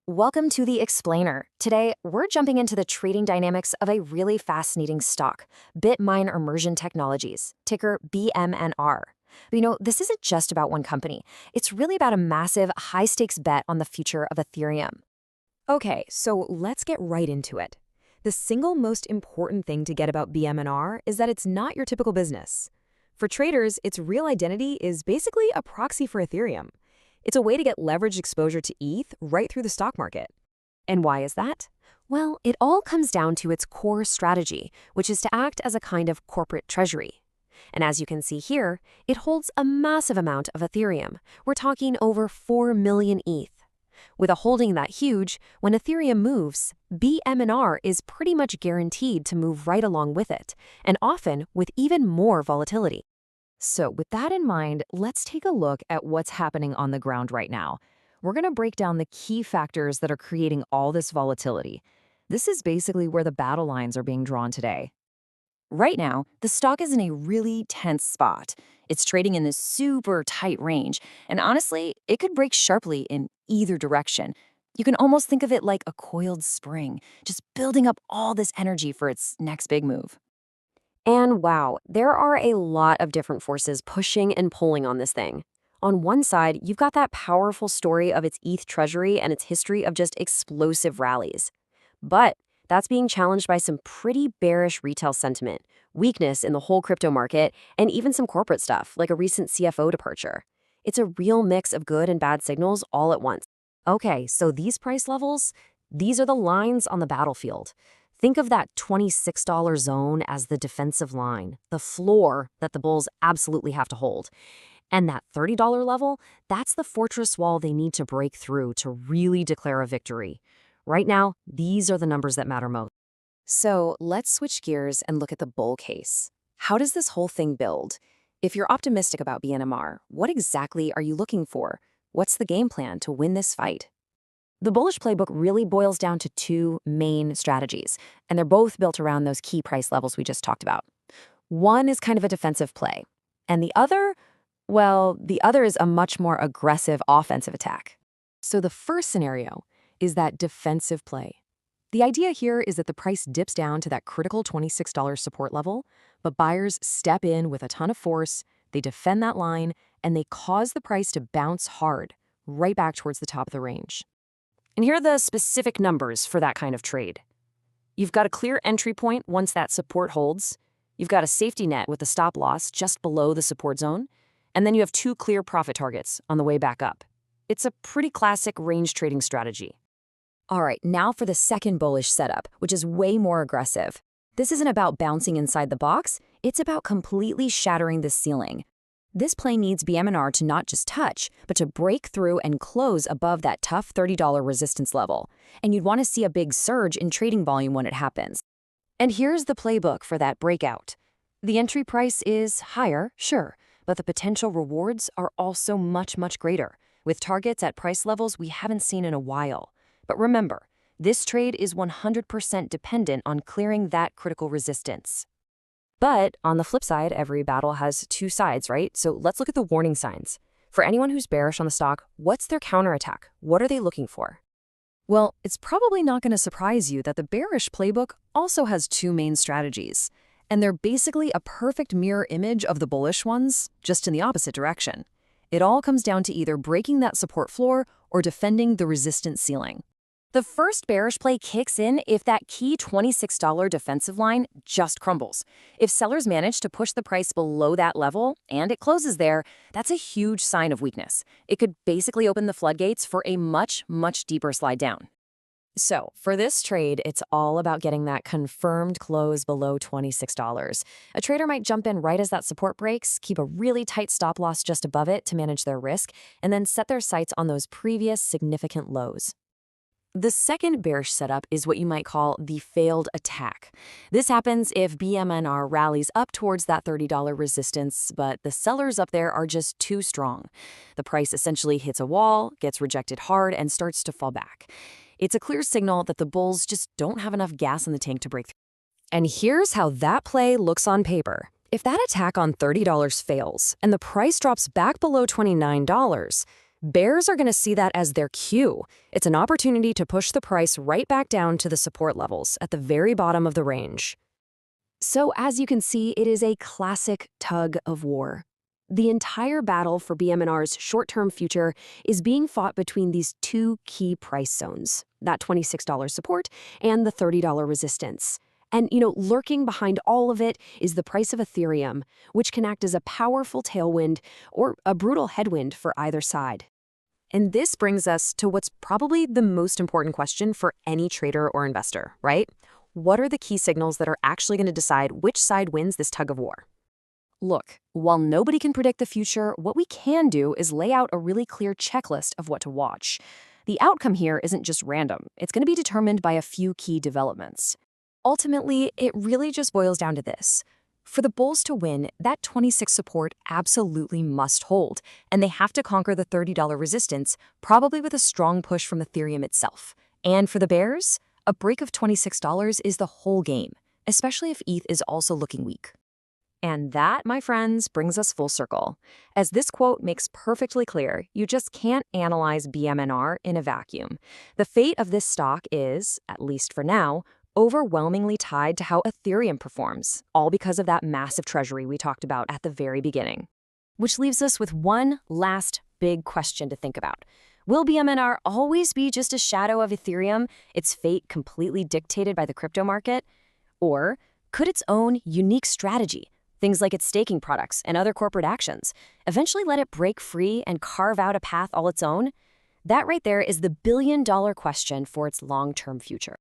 Welcome to the Explainer. Today, we're jumping into the trading dynamics of a really fascinating stock, BitMine Immersion Technologies, ticker BMNR. But this isn't just about one company. It's really about a massive, high-stakes bet on the future of Ethereum. Okay, so let's get right into it. The single most important thing to get about BMNR is that it's not your typical business. For traders, its real identity is basically a proxy for Ethereum. It's a way to get leveraged exposure to ETH right through the stock market. And why is that? Well, it all comes down to its core strategy, which is to act as a kind of corporate treasury. And as you can see here, it holds a massive amount of Ethereum. We're talking over 4 million ETH. With a holding that huge, when Ethereum moves, BMNR is pretty much guaranteed to move right along with it, and often with even more volatility. So with that in mind, let's take a look at what's happening on the ground right now. We're going to break down the key factors that are creating all this volatility. This is basically where the battle lines are being drawn today. Right now, the stock is in a really tense spot. It's trading in this super tight range, and honestly, it could break sharply in either direction. You can almost think of it like a coiled spring, just building up all this energy for its next big move. And wow, there are a lot of different forces pushing and pulling on this thing. On one side, you've got that powerful story of its ETH treasury and its history of just explosive rallies. But that's being challenged by some pretty bearish retail sentiment, weakness in the whole crypto market, and even some corporate stuff, like a recent CFO departure. It's a real mix of good and bad signals all at once. Okay, so these price levels, these are the lines on the battlefield. Think of that $26 zone as the defensive line, the floor that the bulls absolutely have to hold. And that $30 level, that's the fortress wall they need to break through to really declare a victory. Right now, these are the numbers that matter most. So let's switch gears and look at the bull case. How does this whole thing build? If you're optimistic about BNMR, what exactly are you looking for? What's the game plan to win this fight? The bullish playbook really boils down to two main strategies, and they're both built around those key price levels we just talked about. One is kind of a defensive play, and the other is a much more aggressive offensive attack. So the first scenario is that defensive play. The idea here is that the price dips down to that critical $26 support level, but buyers step in with a ton of force, they defend that line, and they cause the price to bounce hard, right back towards the top of the range. And here are the specific numbers for that kind of trade. You've got a clear entry point once that support holds. You've got a safety net with a stop loss just below the support zone. And then you have two clear profit targets on the way back up. It's a pretty classic range trading strategy. All right, now for the second bullish setup, which is way more aggressive. This isn't about bouncing inside the box. It's about completely shattering the ceiling. This play needs BMNR to not just touch, but to break through and close above that tough $30 resistance level. And you'd want to see a big surge in trading volume when it happens. And here's the playbook for that breakout. The entry price is higher, sure, but the potential rewards are also much, much greater, with targets at price levels we haven't seen in a while. But remember, this trade is 100% dependent on clearing that critical resistance. But on the flip side, every battle has two sides, right? So let's look at the warning signs. For anyone who's bearish on the stock, what's their counterattack? What are they looking for? Well, it's probably not going to surprise you that the bearish playbook also has two main strategies. And they're basically a perfect mirror image of the bullish ones, just in the opposite direction. It all comes down to either breaking that support floor or defending the resistance ceiling. The first bearish play kicks in if that key $26 defensive line just crumbles. If sellers manage to push the price below that level and it closes there, that's a huge sign of weakness. It could basically open the floodgates for a much, much deeper slide down. So for this trade, it's all about getting that confirmed close below $26. A trader might jump in right as that support breaks, keep a really tight stop loss just above it to manage their risk, and then set their sights on those previous significant lows. The second bearish setup is what you might call the failed attack. This happens if BMNR rallies up towards that $30 resistance, but the sellers up there are just too strong. The price essentially hits a wall, gets rejected hard, and starts to fall back. It's a clear signal that the bulls just don't have enough gas in the tank to break through. And here's how that play looks on paper. If that attack on $30 fails and the price drops back below $29, Bears are going to see that as their cue. It's an opportunity to push the price right back down to the support levels at the very bottom of the range. So as you can see, it is a classic tug of war. The entire battle for BMNR's short-term future is being fought between these two key price zones, that $26 support and the $30 resistance. And, lurking behind all of it is the price of Ethereum, which can act as a powerful tailwind or a brutal headwind for either side. And this brings us to what's probably the most important question for any trader or investor, right? What are the key signals that are actually going to decide which side wins this tug of war? Look, while nobody can predict the future, what we can do is lay out a really clear checklist of what to watch. The outcome here isn't just random. It's going to be determined by a few key developments. Ultimately, it really just boils down to this. For the bulls to win, that 26 support absolutely must hold, and they have to conquer the $30 resistance, probably with a strong push from Ethereum itself. And for the bears, a break of $26 is the whole game, especially if ETH is also looking weak. And that, my friends, brings us full circle. As this quote makes perfectly clear, you just can't analyze BMNR in a vacuum. The fate of this stock is, at least for now, overwhelmingly tied to how Ethereum performs, all because of that massive treasury we talked about at the very beginning. Which leaves us with one last big question to think about. Will BMNR always be just a shadow of Ethereum, its fate completely dictated by the crypto market? Or could its own unique strategy, things like its staking products and other corporate actions, eventually let it break free and carve out a path all its own? That right there is the billion-dollar question for its long-term future.